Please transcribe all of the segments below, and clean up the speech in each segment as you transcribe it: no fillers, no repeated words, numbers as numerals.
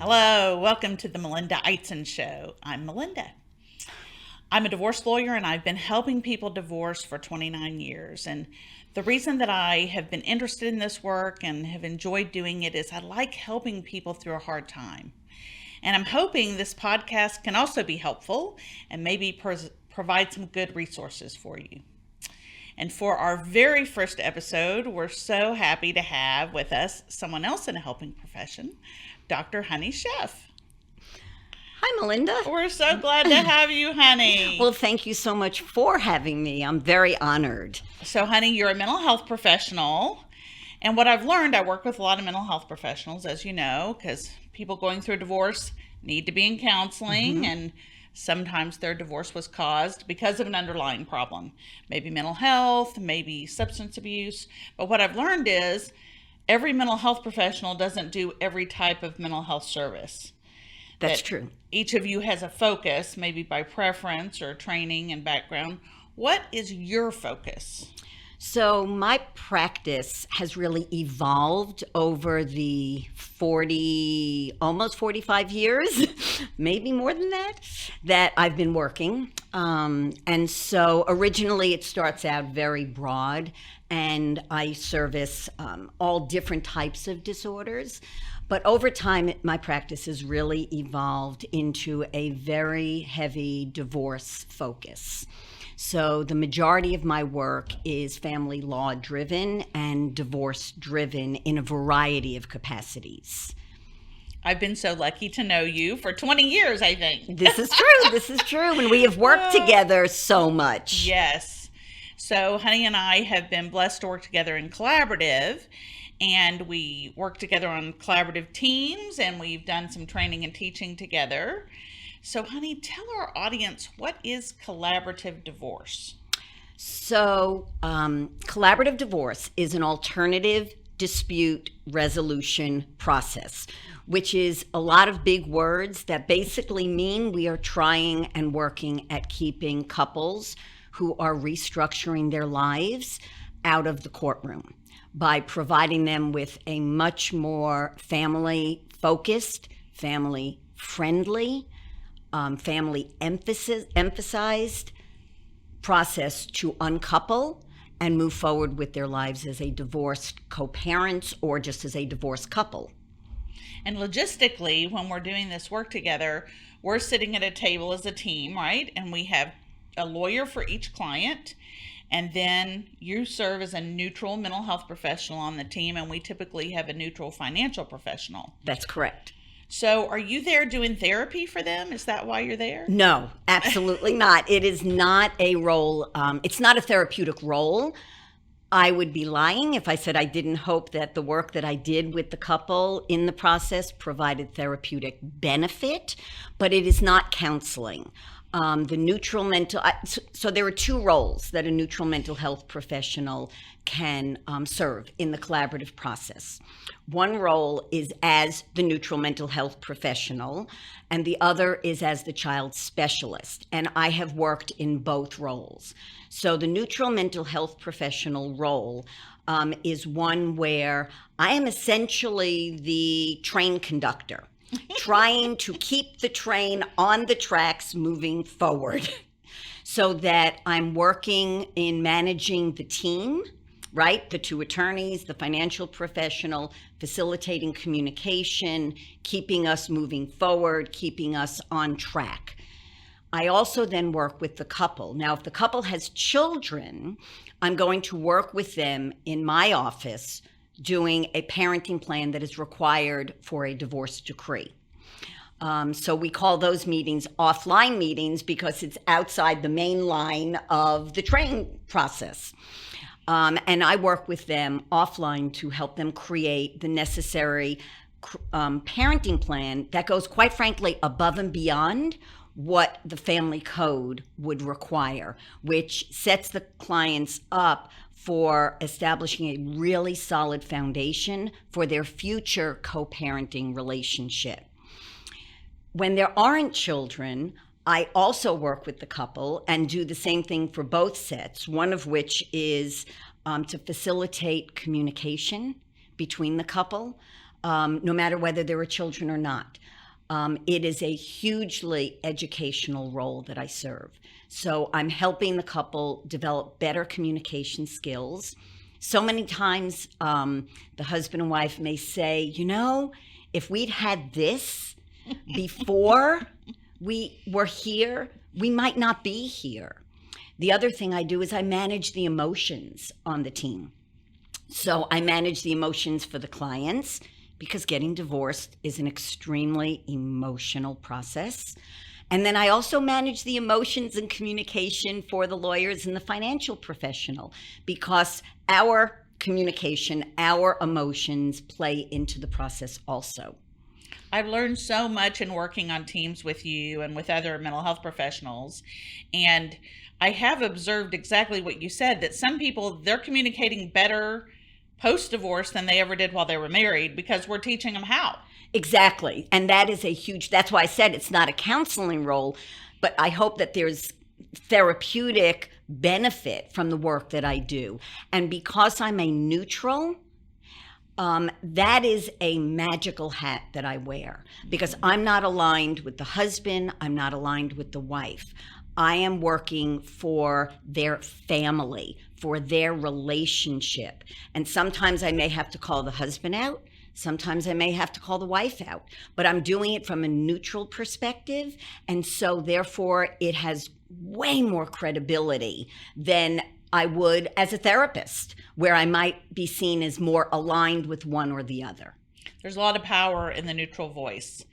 Hello, welcome to the Melinda Eitzen Show. I'm Melinda. I'm a divorce lawyer and I've been helping people divorce for 29 years. And the reason that I have been interested in this work and have enjoyed doing it is I like helping people through a hard time. And I'm hoping this podcast can also be helpful and maybe provide some good resources for you. And for our very first episode, we're so happy to have with us someone else in a helping profession, Dr. Honey Sheff. Hi, Melinda. We're so glad to have you, honey. Well, thank you so much for having me. I'm very honored. So, honey, you're a mental health professional. And what I've learned, I work with a lot of mental health professionals, as you know, because people going through a divorce need to be in counseling, and sometimes their divorce was caused because of an underlying problem, maybe mental health, maybe substance abuse. But what I've learned is every mental health professional doesn't do every type of mental health service. That's true. Each of you has a focus, maybe by preference or training and background. What is your focus? So my practice has really evolved over the almost 45 years, maybe more than that I've been working. And so originally it starts out very broad, and I service all different types of disorders. But over time, my practice has really evolved into a very heavy divorce focus. So the majority of my work is family law driven and divorce driven in a variety of capacities. I've been so lucky to know you for 20 years, I think. This is true. This is true. And we have worked together so much. Yes. So Honey and I have been blessed to work together in collaborative, and we work together on collaborative teams, and we've done some training and teaching together. So, honey, tell our audience, what is collaborative divorce? So, collaborative divorce is an alternative dispute resolution process, which is a lot of big words that basically mean we are trying and working at keeping couples who are restructuring their lives out of the courtroom by providing them with a much more family-focused, family-friendly, family emphasized process to uncouple and move forward with their lives as a divorced co-parents or just as a divorced couple. And logistically, when we're doing this work together, we're sitting at a table as a team, right? And we have a lawyer for each client. And then you serve as a neutral mental health professional on the team, and we typically have a neutral financial professional. That's correct. So are you there doing therapy for them? Is that why you're there? No, absolutely not. It is not a role. It's not a therapeutic role. I would be lying if I said I didn't hope that the work that I did with the couple in the process provided therapeutic benefit, but it is not counseling. The neutral mental, so there are two roles that a neutral mental health professional can serve in the collaborative process. One role is as the neutral mental health professional, and the other is as the child specialist. And I have worked in both roles. So the neutral mental health professional role is one where I am essentially the train conductor, trying to keep the train on the tracks moving forward so that I'm working in managing the team, right? The two attorneys, the financial professional, facilitating communication, keeping us moving forward, keeping us on track. I also then work with the couple. Now, if the couple has children, I'm going to work with them in my office doing a parenting plan that is required for a divorce decree. So we call those meetings offline meetings because it's outside the main line of the train process. And I work with them offline to help them create the necessary parenting plan that goes, quite frankly, above and beyond what the family code would require, which sets the clients up for establishing a really solid foundation for their future co-parenting relationship. When there aren't children, I also work with the couple and do the same thing for both sets, one of which is to facilitate communication between the couple, no matter whether there are children or not. It is a hugely educational role that I serve. So I'm helping the couple develop better communication skills. So many times, the husband and wife may say, if we'd had this before we were here, we might not be here. The other thing I do is I manage the emotions on the team. So I manage the emotions for the clients, because getting divorced is an extremely emotional process. And then I also manage the emotions and communication for the lawyers and the financial professional, because our communication, our emotions play into the process also. I've learned so much in working on teams with you and with other mental health professionals. And I have observed exactly what you said, that some people, they're communicating better post-divorce than they ever did while they were married, because we're teaching them how. Exactly. And that is that's why I said it's not a counseling role, but I hope that there's therapeutic benefit from the work that I do. And because I'm a neutral, that is a magical hat that I wear, because I'm not aligned with the husband, I'm not aligned with the wife. I am working for their family, for their relationship. And sometimes I may have to call the husband out. Sometimes I may have to call the wife out. But I'm doing it from a neutral perspective. And so therefore, it has way more credibility than I would as a therapist, where I might be seen as more aligned with one or the other. There's a lot of power in the neutral voice.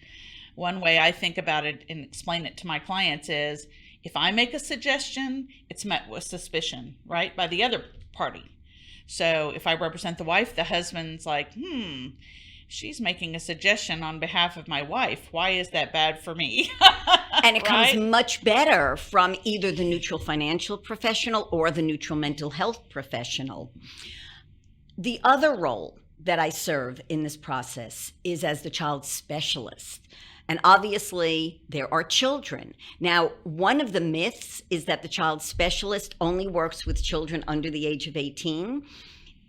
One way I think about it and explain it to my clients is, if I make a suggestion, it's met with suspicion, right, by the other party. So if I represent the wife, the husband's like, she's making a suggestion on behalf of my wife. Why is that bad for me? And it Right? comes much better from either the neutral financial professional or the neutral mental health professional. The other role that I serve in this process is as the child specialist. And obviously, there are children. Now, one of the myths is that the child specialist only works with children under the age of 18.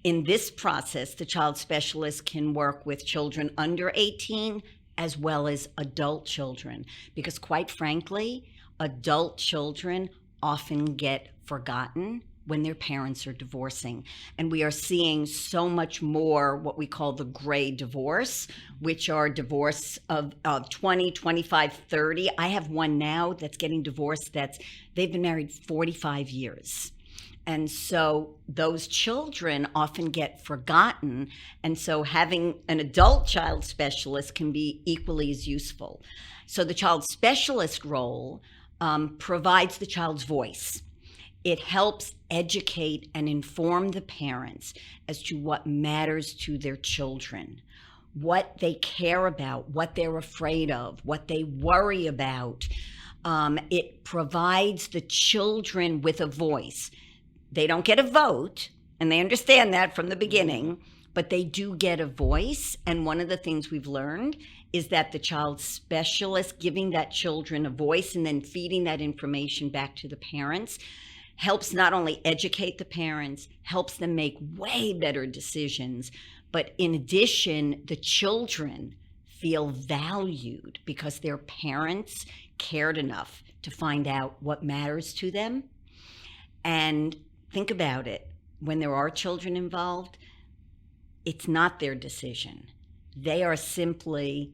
In this process, the child specialist can work with children under 18 as well as adult children, because quite frankly, adult children often get forgotten when their parents are divorcing. And we are seeing so much more what we call the gray divorce, which are divorce of 20, 25, 30. I have one now that's getting divorced they've been married 45 years. And so those children often get forgotten. And so having an adult child specialist can be equally as useful. So the child specialist role provides the child's voice. It helps educate and inform the parents as to what matters to their children, what they care about, what they're afraid of, what they worry about. It provides the children with a voice. They don't get a vote, and they understand that from the beginning, but they do get a voice. And one of the things we've learned is that the child specialist giving that children a voice and then feeding that information back to the parents helps not only educate the parents, helps them make way better decisions, but in addition, the children feel valued because their parents cared enough to find out what matters to them. And think about it, when there are children involved, it's not their decision. They are simply,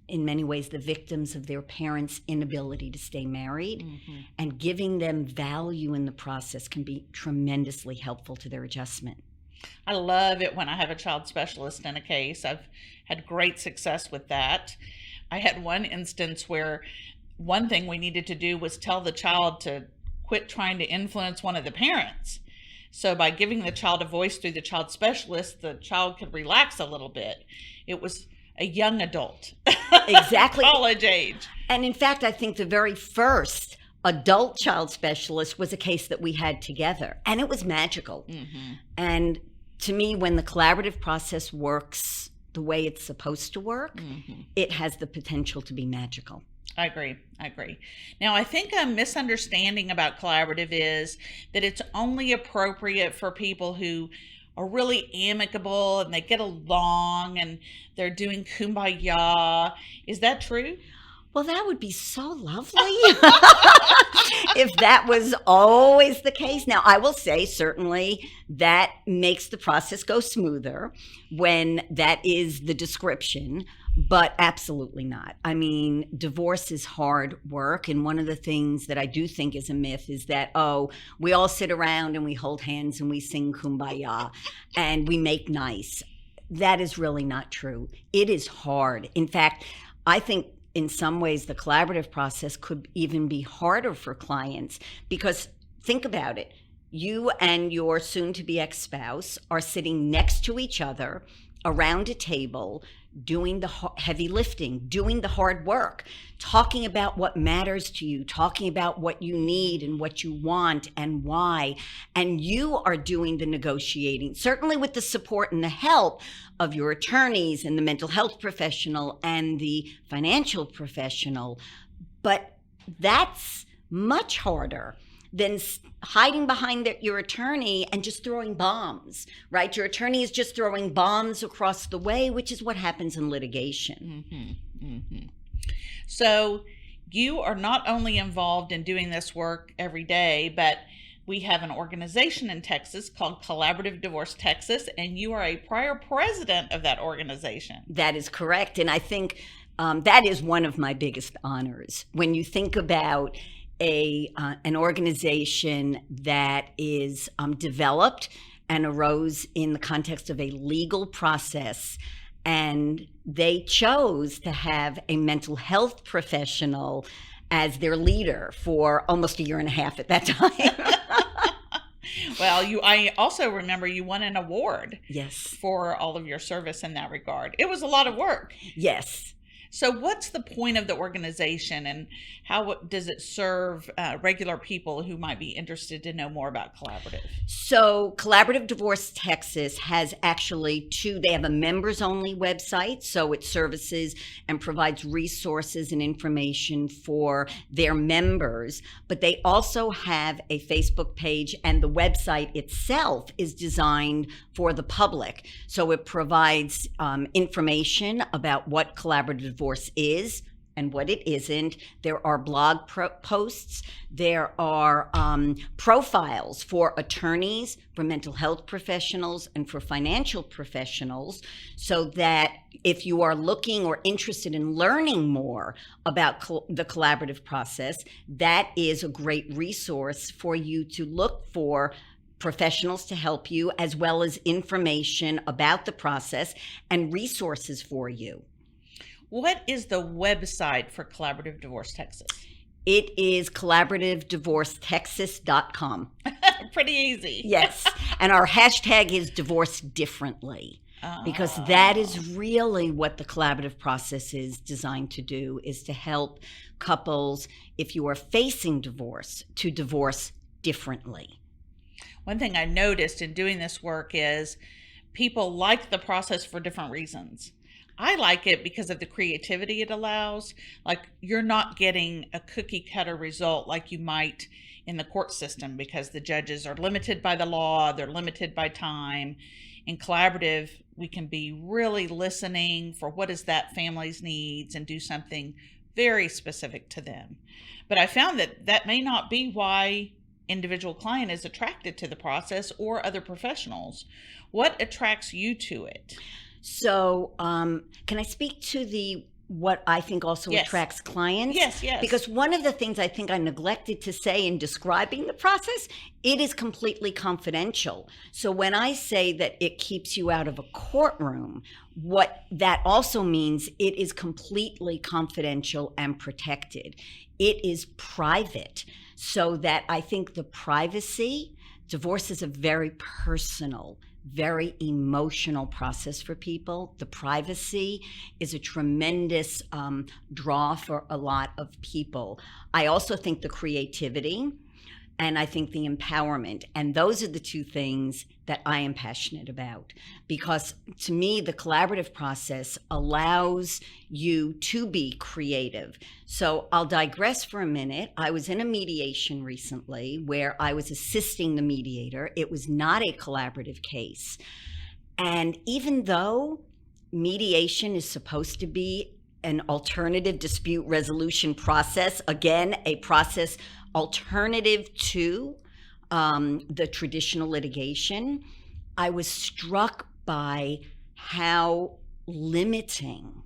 in many ways, the victims of their parents' inability to stay married. Mm-hmm. And giving them value in the process can be tremendously helpful to their adjustment. I love it when I have a child specialist in a case. I've had great success with that. I had one instance where one thing we needed to do was tell the child to quit trying to influence one of the parents. So by giving the child a voice through the child specialist, the child could relax a little bit. It was a young adult. Exactly. College age. And in fact, I think the very first adult child specialist was a case that we had together, and it was magical. Mm-hmm. And to me, when the collaborative process works the way it's supposed to work, mm-hmm. it has the potential to be magical. I agree. Now, I think a misunderstanding about collaborative is that it's only appropriate for people who are really amicable and they get along and they're doing kumbaya. Is that true? Well, that would be so lovely if that was always the case. Now, I will say certainly that makes the process go smoother when that is the description, but absolutely not. I mean, divorce is hard work. And one of the things that I do think is a myth is that, oh, we all sit around and we hold hands and we sing kumbaya and we make nice. That is really not true. It is hard. In fact, I think in some ways, the collaborative process could even be harder for clients because think about it. You and your soon-to-be ex-spouse are sitting next to each other around a table doing the heavy lifting, doing the hard work, talking about what matters to you, talking about what you need and what you want and why. And you are doing the negotiating, certainly with the support and the help of your attorneys and the mental health professional and the financial professional. But that's much harder than hiding behind your attorney and just throwing bombs, right? Your attorney is just throwing bombs across the way, which is what happens in litigation. Mm-hmm. Mm-hmm. So you are not only involved in doing this work every day, but we have an organization in Texas called Collaborative Divorce Texas, and you are a prior president of that organization. That is correct. And I think that is one of my biggest honors. When you think about an organization that is developed and arose in the context of a legal process, and they chose to have a mental health professional as their leader for almost a year and a half at that time. Well, I also remember you won an award. Yes. For all of your service in that regard. It was a lot of work. Yes. So what's the point of the organization and how does it serve regular people who might be interested to know more about Collaborative? So Collaborative Divorce Texas has actually they have a members only website. So it services and provides resources and information for their members, but they also have a Facebook page and the website itself is designed for the public. So it provides information about what collaborative divorce is and what it isn't. There are blog posts. There are profiles for attorneys, for mental health professionals, and for financial professionals, so that if you are looking or interested in learning more about the collaborative process, that is a great resource for you to look for professionals to help you, as well as information about the process and resources for you. What is the website for Collaborative Divorce Texas? It is collaborativedivorcetexas.com. Pretty easy. Yes. And our hashtag is divorce differently, because that is really what the collaborative process is designed to do, is to help couples, if you are facing divorce, to divorce differently. One thing I noticed in doing this work is people like the process for different reasons. I like it because of the creativity it allows. Like, you're not getting a cookie cutter result like you might in the court system, because the judges are limited by the law, they're limited by time. In Collaborative, we can be really listening for what is that family's needs and do something very specific to them. But I found that may not be why individual client is attracted to the process or other professionals. What attracts you to it? So can I speak to what I think also attracts clients? Yes. Because one of the things I think I neglected to say in describing the process, it is completely confidential. So when I say that it keeps you out of a courtroom, what that also means, it is completely confidential and protected. It is private. So that I think the privacy, divorce is a very personal, very emotional process for people. The privacy is a tremendous draw for a lot of people. I also think the creativity and I think the empowerment. And those are the two things that I am passionate about, because to me, the collaborative process allows you to be creative. So I'll digress for a minute. I was in a mediation recently where I was assisting the mediator. It was not a collaborative case. And even though mediation is supposed to be an alternative dispute resolution process, again, a process alternative to the traditional litigation, I was struck by how limiting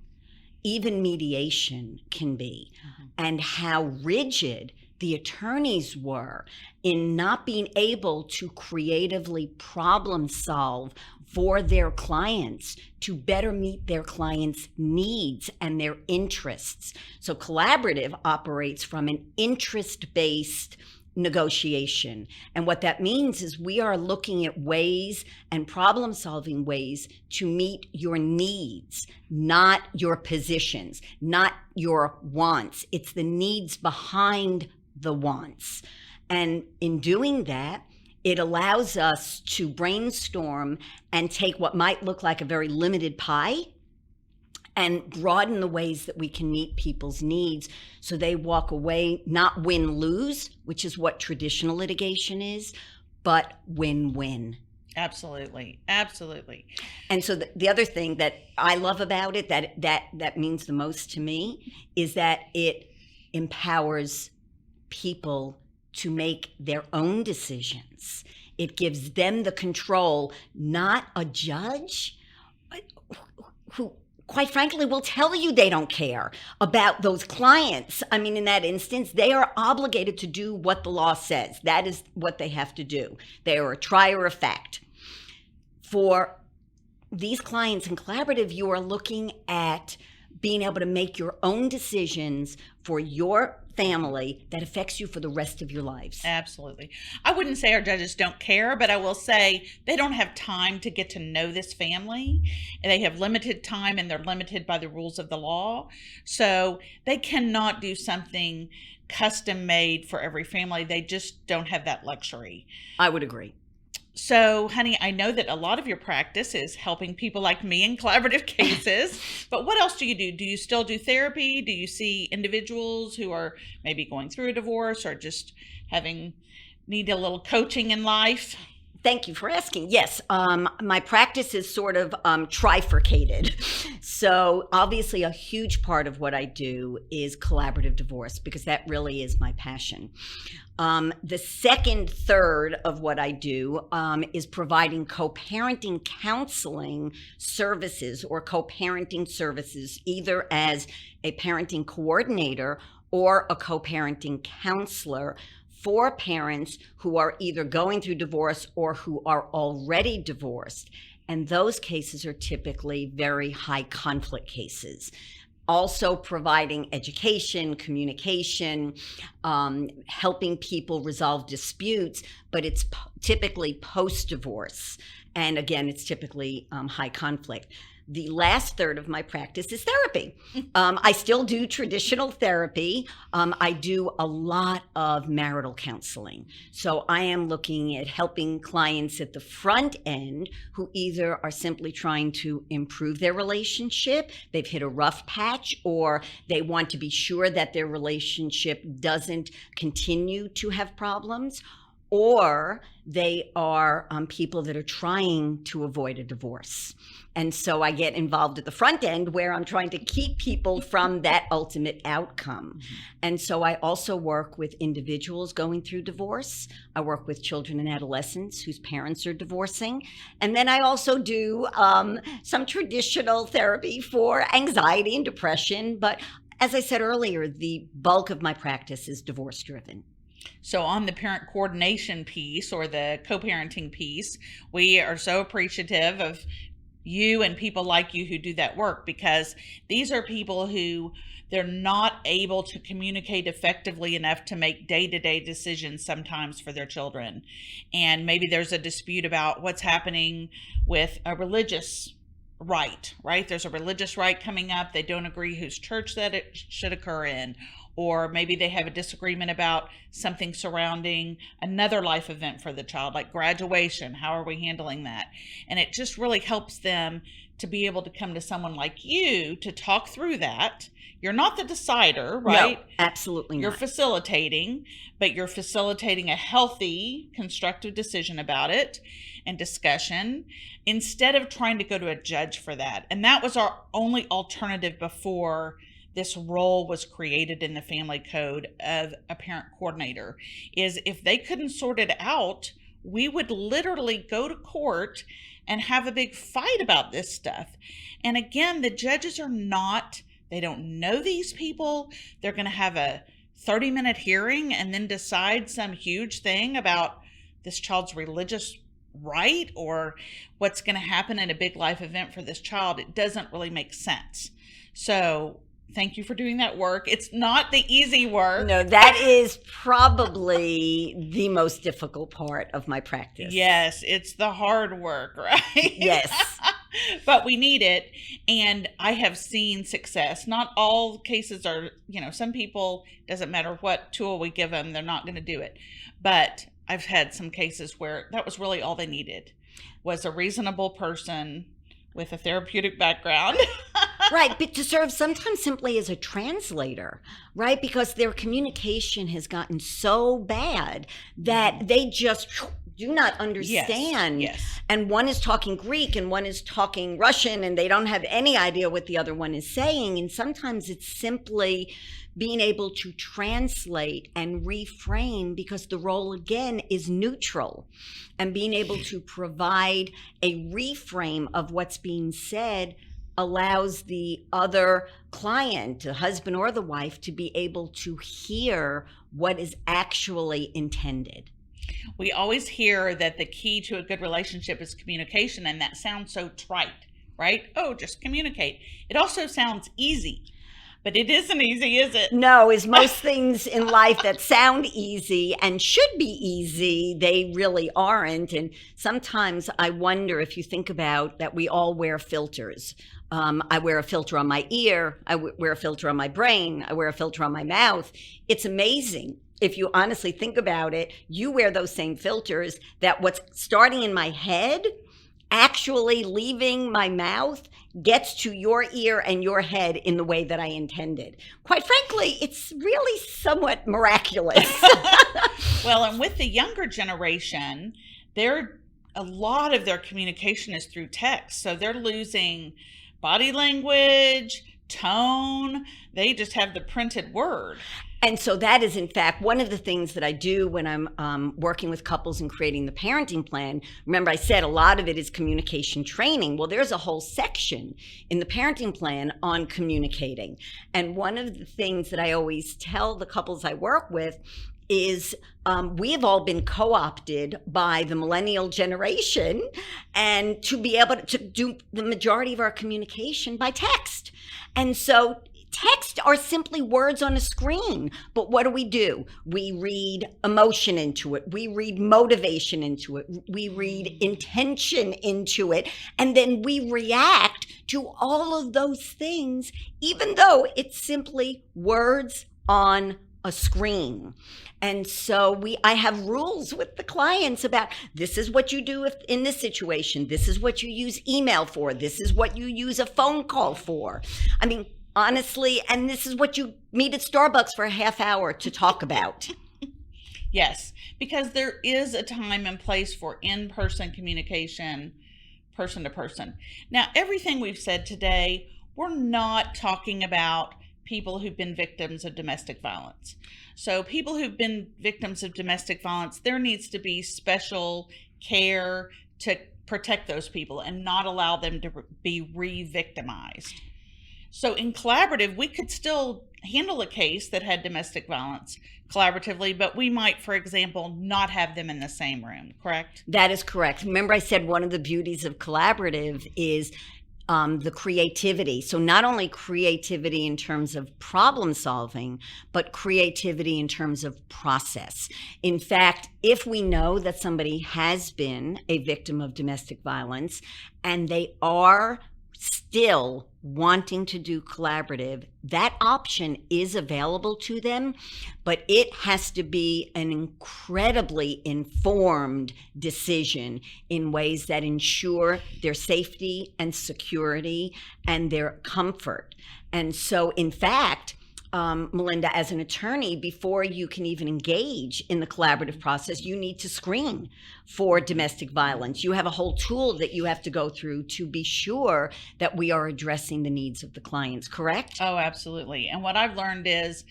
even mediation can be, and how rigid the attorneys were in not being able to creatively problem solve for their clients to better meet their clients' needs and their interests. So collaborative operates from an interest-based negotiation. And what that means is we are looking at ways and problem solving ways to meet your needs, not your positions, not your wants. It's the needs behind the wants. And in doing that, it allows us to brainstorm and take what might look like a very limited pie and broaden the ways that we can meet people's needs so they walk away not win-lose, which is what traditional litigation is, but win-win. Absolutely. Absolutely. And so the other thing that I love about it, that means the most to me, is that it empowers people to make their own decisions. It gives them the control, not a judge who, quite frankly, will tell you they don't care about those clients. I mean, in that instance, they are obligated to do what the law says. That is what they have to do. They are a trier of fact. For these clients in collaborative, you are looking at being able to make your own decisions for your family that affects you for the rest of your lives. Absolutely. I wouldn't say our judges don't care, but I will say they don't have time to get to know this family. And they have limited time, and they're limited by the rules of the law. So they cannot do something custom made for every family. They just don't have that luxury. I would agree. So, honey, I know that a lot of your practice is helping people like me in collaborative cases, but what else do you do? Do you still do therapy? Do you see individuals who are maybe going through a divorce or just need a little coaching in life? Thank you for asking. Yes, my practice is sort of trifurcated. So obviously a huge part of what I do is collaborative divorce, because that really is my passion. The second third of what I do is providing co-parenting counseling services or co-parenting services, either as a parenting coordinator or a co-parenting counselor for parents who are either going through divorce or who are already divorced. And those cases are typically very high conflict cases. Also providing education, communication, helping people resolve disputes, but it's typically post-divorce. And again, it's typically high conflict. The last third of my practice is therapy. I still do traditional therapy. I do a lot of marital counseling. So I am looking at helping clients at the front end who either are simply trying to improve their relationship, they've hit a rough patch, or they want to be sure that their relationship doesn't continue to have problems, or they are people that are trying to avoid a divorce. And so I get involved at the front end where I'm trying to keep people from that ultimate outcome. Mm-hmm. And so I also work with individuals going through divorce. I work with children and adolescents whose parents are divorcing. And then I also do some traditional therapy for anxiety and depression. But as I said earlier, the bulk of my practice is divorce driven. So on the parent coordination piece or the co-parenting piece, we are so appreciative of you and people like you who do that work, because these are people who they're not able to communicate effectively enough to make day-to-day decisions sometimes for their children. And maybe there's a dispute about what's happening with a religious right? There's a religious right coming up. They don't agree whose church that it should occur in. or maybe they have a disagreement about something surrounding another life event for the child, like graduation. How are we handling that? And it just really helps them to be able to come to someone like you to talk through that. You're not the decider, right? No, absolutely You're not. facilitating, but you're facilitating a healthy, constructive decision about it and discussion instead of trying to go to a judge for that. And that was our only alternative before this role was created in the family code of a parent coordinator, is if they couldn't sort it out, we would literally go to court and have a big fight about this stuff. And again, the judges are not, they don't know these people. They're going to have a 30-minute hearing and then decide some huge thing about this child's religious right or what's going to happen in a big life event for this child. It doesn't really make sense. So thank you for doing that work. It's not the easy work. No, that is probably the most difficult part of my practice. Yes, it's the hard work, right? Yes. But we need it. And I have seen success. Not all cases are, some people, doesn't matter what tool we give them, they're not going to do it. But I've had some cases where that was really all they needed, was a reasonable person with a therapeutic background. Right, but to serve sometimes simply as a translator, right? Because their communication has gotten so bad that they just do not understand. Yes. And one is talking Greek and one is talking Russian and they don't have any idea what the other one is saying. And sometimes it's simply being able to translate and reframe, because the role again is neutral, and being able to provide a reframe of what's being said allows the other client, the husband or the wife, to be able to hear what is actually intended. We always hear that the key to a good relationship is communication, and that sounds so trite, right? Oh, just communicate. It also sounds easy, but it isn't easy, is it? No, as most things in life that sound easy and should be easy, they really aren't. And sometimes I wonder, if you think about that, we all wear filters. I wear a filter on my ear. I wear a filter on my brain. I wear a filter on my mouth. It's amazing. If you honestly think about it, you wear those same filters, that what's starting in my head actually leaving my mouth gets to your ear and your head in the way that I intended. Quite frankly, it's really somewhat miraculous. Well, and with the younger generation, a lot of their communication is through text. So they're losing body language, tone. They just have the printed word. And so that is, in fact, one of the things that I do when I'm working with couples and creating the parenting plan. Remember, I said a lot of it is communication training. Well, there's a whole section in the parenting plan on communicating. And one of the things that I always tell the couples I work with is we have all been co-opted by the millennial generation, and to be able to do the majority of our communication by text. And so text are simply words on a screen. But what do? We read emotion into it. We read motivation into it. We read intention into it. And then we react to all of those things, even though it's simply words on a screen. And so I have rules with the clients about, this is what you do in this situation. This is what you use email for. This is what you use a phone call for. I mean, honestly, and this is what you meet at Starbucks for a half hour to talk about. Yes, because there is a time and place for in-person communication, person to person. Now, everything we've said today, we're not talking about people who've been victims of domestic violence. So people who've been victims of domestic violence, there needs to be special care to protect those people and not allow them to be re-victimized. So in collaborative, we could still handle a case that had domestic violence collaboratively, but we might, for example, not have them in the same room, correct? That is correct. Remember, I said one of the beauties of collaborative is the creativity. So not only creativity in terms of problem solving, but creativity in terms of process. In fact, if we know that somebody has been a victim of domestic violence and they are still wanting to do collaborative, that option is available to them, but it has to be an incredibly informed decision in ways that ensure their safety and security and their comfort. And so, in fact, Melinda, as an attorney, before you can even engage in the collaborative process, you need to screen for domestic violence. You have a whole tool that you have to go through to be sure that we are addressing the needs of the clients, correct? Oh, absolutely. And what I've learned is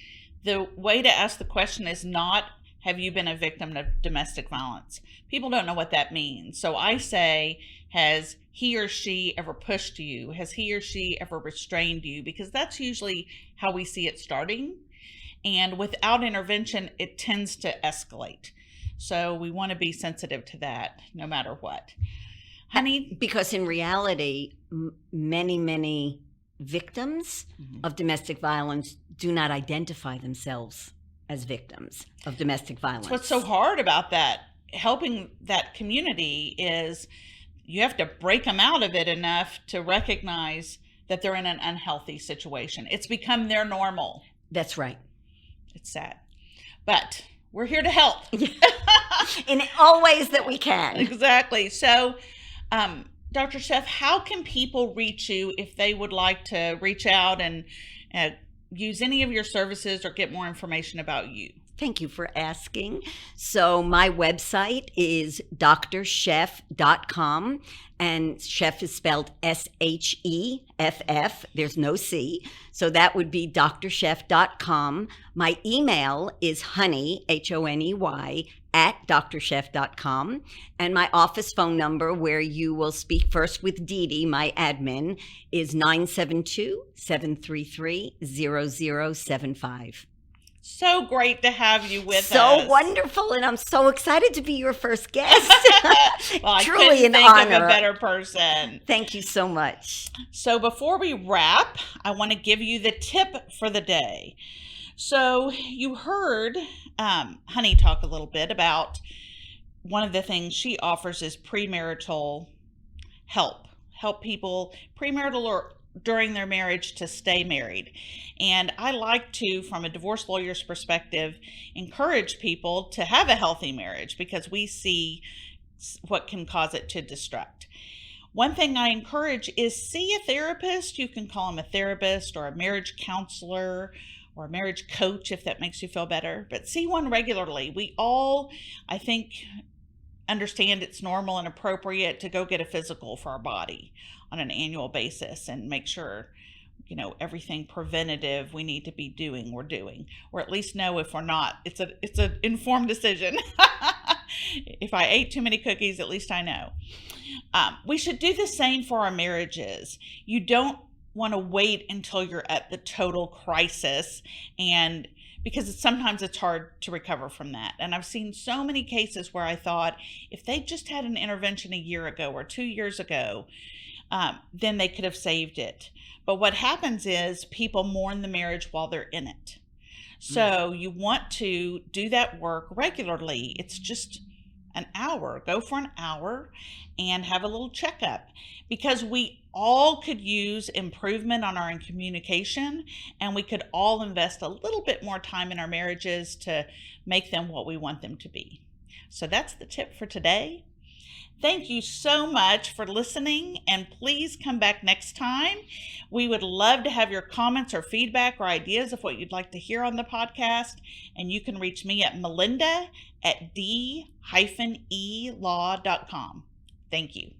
the way to ask the question is not, have you been a victim of domestic violence? People don't know what that means. So I say, has he or she ever pushed you? Has he or she ever restrained you? Because that's usually how we see it starting. And without intervention, it tends to escalate. So we want to be sensitive to that no matter what. Honey? Because in reality, many victims of domestic violence do not identify themselves as victims of domestic violence. What's so hard about that, helping that community, is you have to break them out of it enough to recognize that they're in an unhealthy situation. It's become their normal. That's right. It's sad. But we're here to help. In all ways that we can. Exactly. So, Dr. Sheff, how can people reach you if they would like to reach out and use any of your services or get more information about you? Thank you for asking. So my website is drsheff.com, and Sheff is spelled Sheff. There's no C. So that would be drsheff.com. My email is honey, Honey, at drsheff.com. And my office phone number, where you will speak first with Dee Dee, my admin, is 972-733-0075. So great to have you with us. So wonderful, and I'm so excited to be your first guest. Well, Truly I couldn't an think honor. of a better person. Thank you so much. So before we wrap, I want to give you the tip for the day. So you heard Honey talk a little bit about one of the things she offers is premarital help people premarital or during their marriage to stay married. And I like to, from a divorce lawyer's perspective, encourage people to have a healthy marriage because we see what can cause it to destruct. One thing I encourage is see a therapist. You can call him a therapist or a marriage counselor or a marriage coach if that makes you feel better, but see one regularly. We all, I think, understand it's normal and appropriate to go get a physical for our body on an annual basis and make sure, everything preventative we need to be doing, we're doing, or at least know if we're not. It's an informed decision. If I ate too many cookies, at least I know. We should do the same for our marriages. You don't want to wait until you're at the total crisis, and because sometimes it's hard to recover from that. And I've seen so many cases where I thought if they just had an intervention a year ago or 2 years ago, then they could have saved it. But what happens is people mourn the marriage while they're in it. So you want to do that work regularly. It's just an hour. Go for an hour and have a little checkup, because we all could use improvement on our communication, and we could all invest a little bit more time in our marriages to make them what we want them to be. So that's the tip for today. Thank you so much for listening, and please come back next time. We would love to have your comments or feedback or ideas of what you'd like to hear on the podcast, and you can reach me at melinda@d-elaw.com. Thank you.